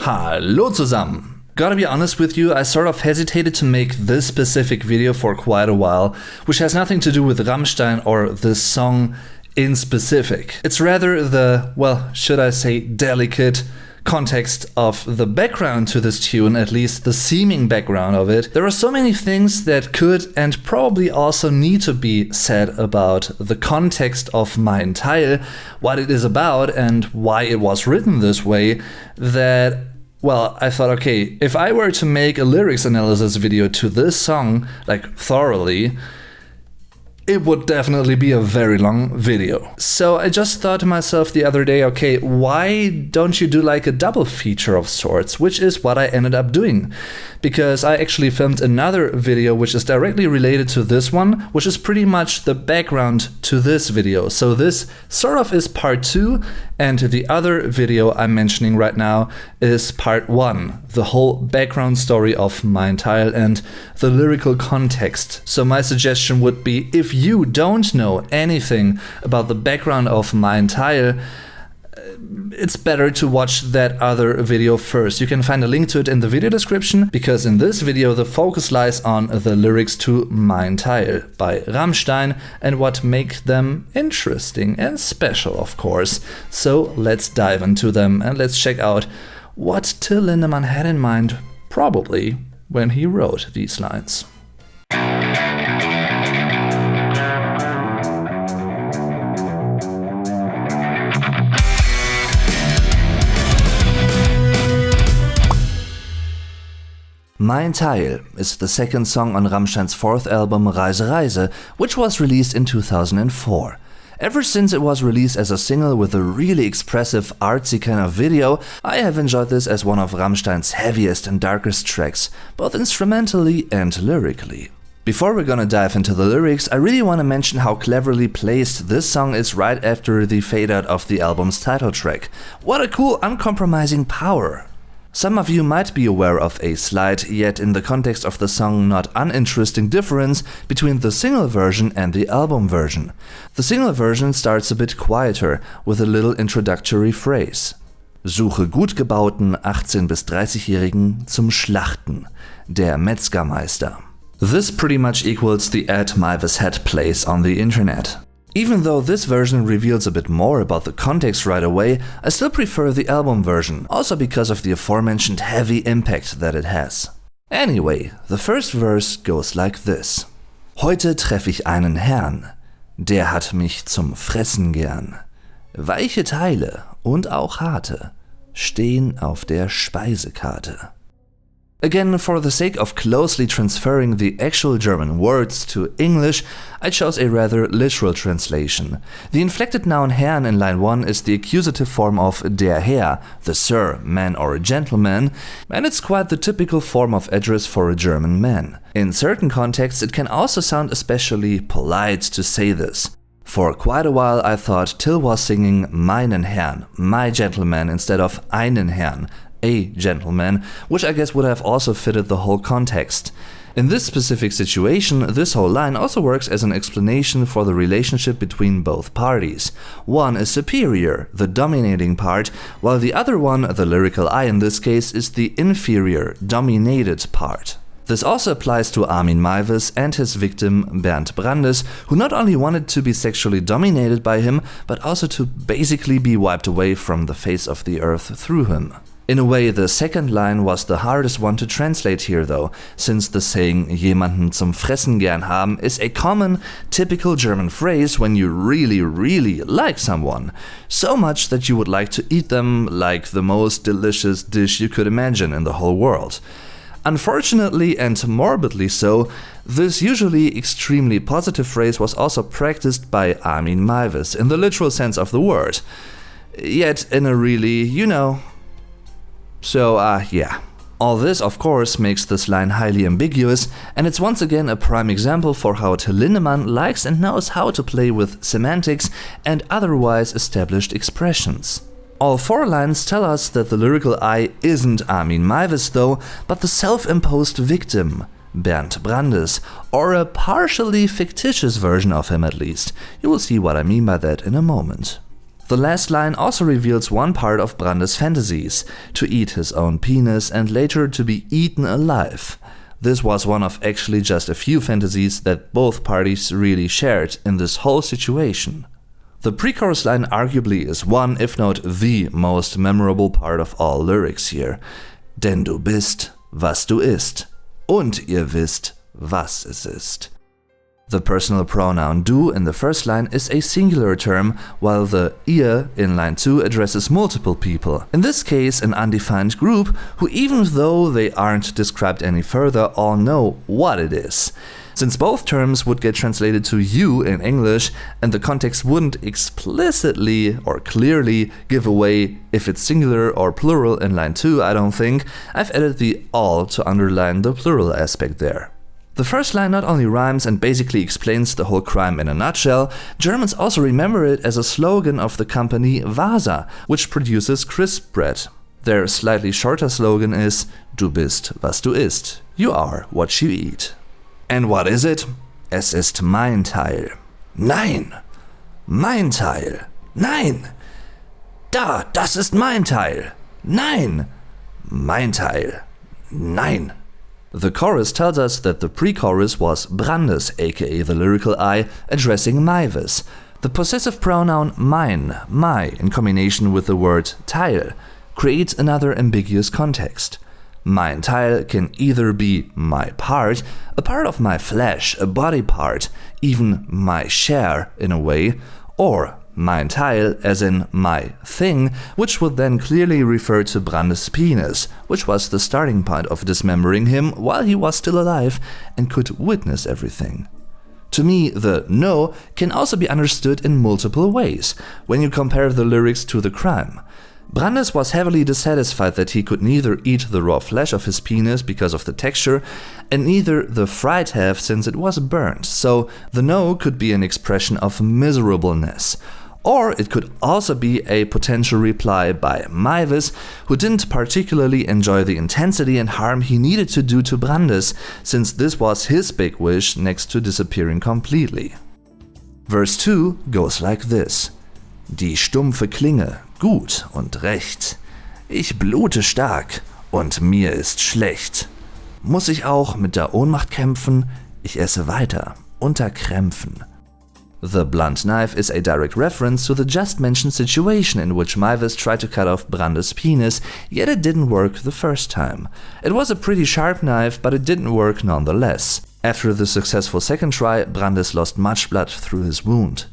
Hallo zusammen! Gotta be honest with you, I sort of hesitated to make this specific video for quite a while, which has nothing to do with Rammstein or this song in specific. It's rather the, well, should I say, delicate context of the background to this tune, at least the seeming background of it. There are so many things that could and probably also need to be said about the context of Mein Teil, what it is about and why it was written this way, that, well, I thought, okay, if I were to make a lyrics analysis video to this song, like thoroughly, it would definitely be a very long video. So I just thought to myself the other day, okay, why don't you do like a double feature of sorts, which is what I ended up doing. Because I actually filmed another video which is directly related to this one, which is pretty much the background to this video. So this sort of is part 2, and the other video I'm mentioning right now is part 1, the whole background story of Mein Teil and the lyrical context. So my suggestion would be, if you don't know anything about the background of Mein Teil, it's better to watch that other video first. You can find a link to it in the video description, because in this video the focus lies on the lyrics to Mein Teil by Rammstein and what makes them interesting and special, of course. So let's dive into them and let's check out what Till Lindemann had in mind, probably when he wrote these lines. Mein Teil is the second song on Rammstein's fourth album Reise Reise, which was released in 2004. Ever since it was released as a single with a really expressive, artsy kind of video, I have enjoyed this as one of Rammstein's heaviest and darkest tracks, both instrumentally and lyrically. Before we're gonna dive into the lyrics, I really want to mention how cleverly placed this song is right after the fade out of the album's title track. What a cool, uncompromising power! Some of you might be aware of a slight, yet in the context of the song not uninteresting difference between the single version and the album version. The single version starts a bit quieter, with a little introductory phrase. Suche gut gebauten 18- bis 30-Jährigen zum Schlachten, der Metzgermeister. This pretty much equals the ad Maivis had plays on the internet. Even though this version reveals a bit more about the context right away, I still prefer the album version, also because of the aforementioned heavy impact that it has. Anyway, the first verse goes like this. Heute treffe ich einen Herrn, der hat mich zum Fressen gern. Weiche Teile und auch harte stehen auf der Speisekarte. Again, for the sake of closely transferring the actual German words to English, I chose a rather literal translation. The inflected noun Herrn in line 1 is the accusative form of der Herr, the sir, man or gentleman, and it's quite the typical form of address for a German man. In certain contexts it can also sound especially polite to say this. For quite a while I thought Till was singing meinen Herrn, my gentleman, instead of einen Herrn, a gentleman, which I guess would have also fitted the whole context. In this specific situation, this whole line also works as an explanation for the relationship between both parties. One is superior, the dominating part, while the other one, the lyrical I in this case, is the inferior, dominated part. This also applies to Armin Maivis and his victim Bernd Brandes, who not only wanted to be sexually dominated by him, but also to basically be wiped away from the face of the earth through him. In a way, the second line was the hardest one to translate here though, since the saying jemanden zum Fressen gern haben is a common, typical German phrase when you really like someone. So much that you would like to eat them like the most delicious dish you could imagine in the whole world. Unfortunately and morbidly so, this usually extremely positive phrase was also practiced by Armin Maivis in the literal sense of the word. Yet in a really, you know. So, yeah. All this, of course, makes this line highly ambiguous, and it's once again a prime example for how Till Lindemann likes and knows how to play with semantics and otherwise established expressions. All 4 lines tell us that the lyrical I isn't Armin Maivis though, but the self-imposed victim, Bernd Brandes, or a partially fictitious version of him at least. You will see what I mean by that in a moment. The last line also reveals one part of Brandes' fantasies, to eat his own penis and later to be eaten alive. This was one of actually just a few fantasies that both parties really shared in this whole situation. The pre-chorus line arguably is one, if not the most memorable part of all lyrics here. Denn du bist, was du isst. Und ihr wisst, was es ist. The personal pronoun du in the first line is a singular term, while the ihr in line 2 addresses multiple people. In this case, an undefined group who, even though they aren't described any further, all know what it is. Since both terms would get translated to you in English, and the context wouldn't explicitly or clearly give away if it's singular or plural in line 2, I don't think, I've added the all to underline the plural aspect there. The first line not only rhymes and basically explains the whole crime in a nutshell, Germans also remember it as a slogan of the company Wasa, which produces crisp bread. Their slightly shorter slogan is Du bist, was du isst. You are what you eat. And what is it? Es ist mein Teil. Nein! Mein Teil. Nein! Da, das ist mein Teil. Nein! Mein Teil. Nein! The chorus tells us that the pre-chorus was Brandes, aka the lyrical I, addressing Maivis. The possessive pronoun mein, my, in combination with the word Teil, creates another ambiguous context. Mein Teil can either be my part, a part of my flesh, a body part, even my share in a way, or mein Teil as in my thing, which would then clearly refer to Brandes' penis, which was the starting point of dismembering him while he was still alive and could witness everything. To me, the no can also be understood in multiple ways when you compare the lyrics to the crime. Brandes was heavily dissatisfied that he could neither eat the raw flesh of his penis because of the texture, and neither the fried half since it was burnt, so the no could be an expression of miserableness. Or it could also be a potential reply by Maivis, who didn't particularly enjoy the intensity and harm he needed to do to Brandes, since this was his big wish next to disappearing completely. Verse 2 goes like this. Die stumpfe Klinge, gut und recht. Ich blute stark und mir ist schlecht. Muss ich auch mit der Ohnmacht kämpfen? Ich esse weiter, unter Krämpfen. The blunt knife is a direct reference to the just mentioned situation in which Maivis tried to cut off Brandes' penis, yet it didn't work the first time. It was a pretty sharp knife, but it didn't work nonetheless. After the successful second try, Brandes lost much blood through his wound.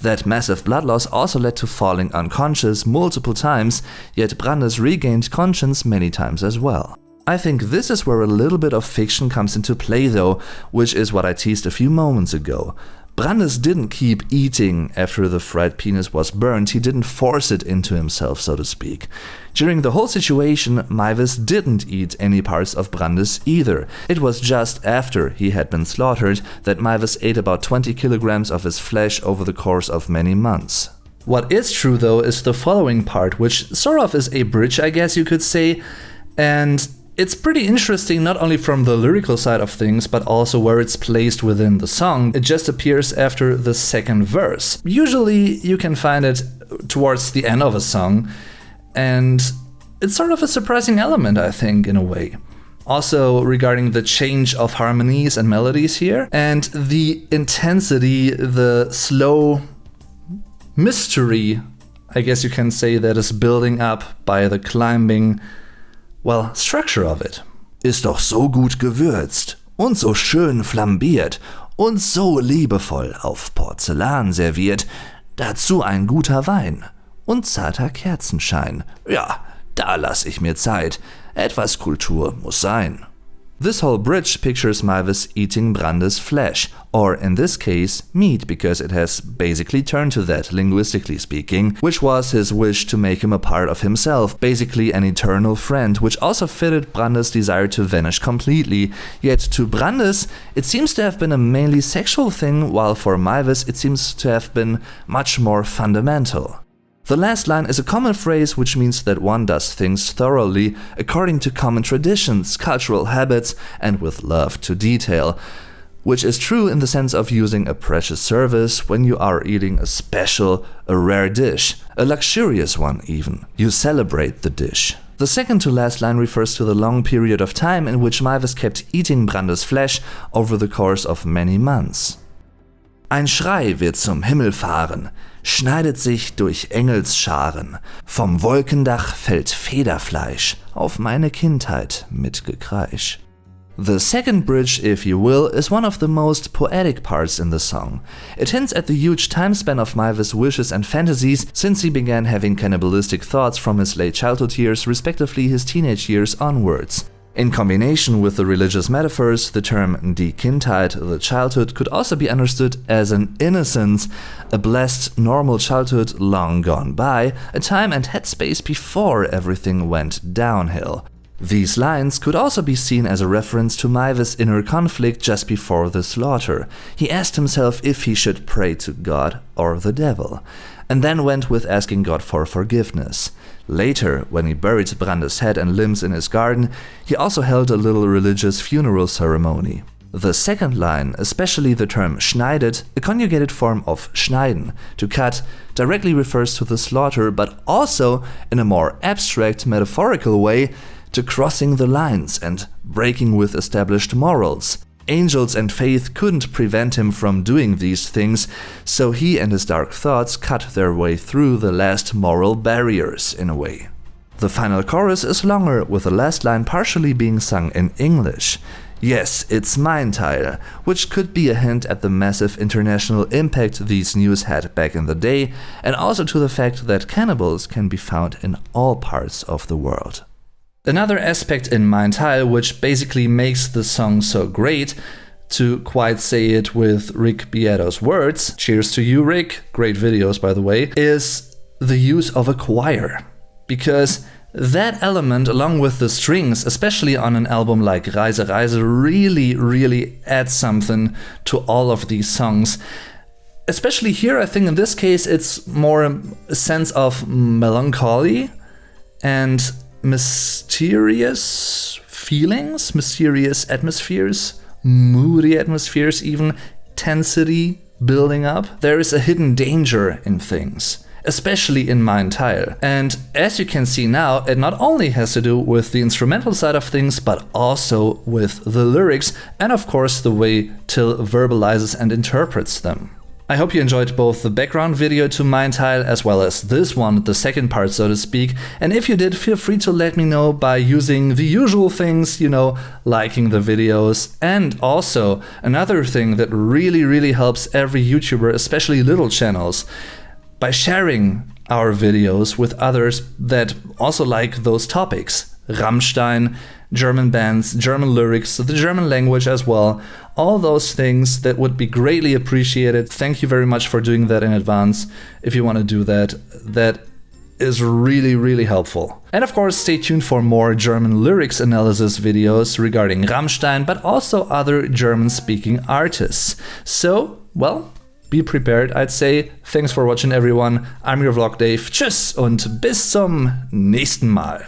That massive blood loss also led to falling unconscious multiple times, yet Brandes regained conscience many times as well. I think this is where a little bit of fiction comes into play though, which is what I teased a few moments ago. Brandes didn't keep eating after the fried penis was burned, he didn't force it into himself, so to speak. During the whole situation, Maivis didn't eat any parts of Brandes either. It was just after he had been slaughtered that Maivis ate about 20 kilograms of his flesh over the course of many months. What is true though is the following part, which sort of is a bridge, I guess you could say, and it's pretty interesting not only from the lyrical side of things, but also where it's placed within the song. It just appears after the second verse. Usually you can find it towards the end of a song, and it's sort of a surprising element, I think, in a way. Also regarding the change of harmonies and melodies here, and the intensity, the slow mystery, I guess you can say, that is building up by the climbing structure of it. Ist doch so gut gewürzt und so schön flambiert und so liebevoll auf Porzellan serviert, dazu ein guter Wein und zarter Kerzenschein. Ja, da lass ich mir Zeit, etwas Kultur muss sein. This whole bridge pictures Maivis eating Brandes' flesh, or in this case, meat, because it has basically turned to that, linguistically speaking, which was his wish to make him a part of himself, basically an eternal friend, which also fitted Brandes' desire to vanish completely. Yet to Brandes, it seems to have been a mainly sexual thing, while for Maivis it seems to have been much more fundamental. The last line is a common phrase which means that one does things thoroughly, according to common traditions, cultural habits, and with love to detail. which is true in the sense of using a precious service when you are eating a special, a rare dish, a luxurious one even. You celebrate the dish. The second to last line refers to the long period of time in which Meiwes kept eating Brandes' flesh over the course of many months. Ein Schrei wird zum Himmel fahren, schneidet sich durch Engelsscharen, vom Wolkendach fällt Federfleisch auf meine Kindheit mit Gekreisch. The second bridge, if you will, is one of the most poetic parts in the song. It hints at the huge time span of Meiwes' wishes and fantasies since he began having cannibalistic thoughts from his late childhood years, respectively his teenage years onwards. In combination with the religious metaphors, the term die Kindheit, the childhood, could also be understood as an innocence, a blessed, normal childhood long gone by, a time and headspace before everything went downhill. These lines could also be seen as a reference to Meiwes' inner conflict just before the slaughter. He asked himself if he should pray to God or the devil, and then went with asking God for forgiveness. Later, when he buried Brandes' head and limbs in his garden, he also held a little religious funeral ceremony. The second line, especially the term schneidet, a conjugated form of schneiden, to cut, directly refers to the slaughter, but also, in a more abstract, metaphorical way, to crossing the lines and breaking with established morals. Angels and faith couldn't prevent him from doing these things, so he and his dark thoughts cut their way through the last moral barriers, in a way. The final chorus is longer, with the last line partially being sung in English. Yes, it's Mein Teil, which could be a hint at the massive international impact these news had back in the day, and also to the fact that cannibals can be found in all parts of the world. Another aspect in Mein Teil, which basically makes the song so great, to quite say it with Rick Beato's words, cheers to you Rick, great videos by the way, is the use of a choir. Because that element, along with the strings, especially on an album like Reise Reise, really adds something to all of these songs. Especially here, I think in this case it's more a sense of melancholy and mysterious feelings, mysterious atmospheres, moody atmospheres even, tensity building up. There is a hidden danger in things, especially in Mein Teil. And as you can see now, it not only has to do with the instrumental side of things, but also with the lyrics and of course the way Till verbalizes and interprets them. I hope you enjoyed both the background video to Mein Teil as well as this one, the second part so to speak, and if you did, feel free to let me know by using the usual things, you know, liking the videos, and also another thing that really helps every YouTuber, especially little channels, by sharing our videos with others that also like those topics. Rammstein, German bands, German lyrics, the German language as well. All those things that would be greatly appreciated. Thank you very much for doing that in advance. If you want to do that, that is really helpful. And of course, stay tuned for more German lyrics analysis videos regarding Rammstein, but also other German-speaking artists. So, well, be prepared, I'd say. Thanks for watching, everyone. I'm your Vlog Dave. Tschüss und bis zum nächsten Mal.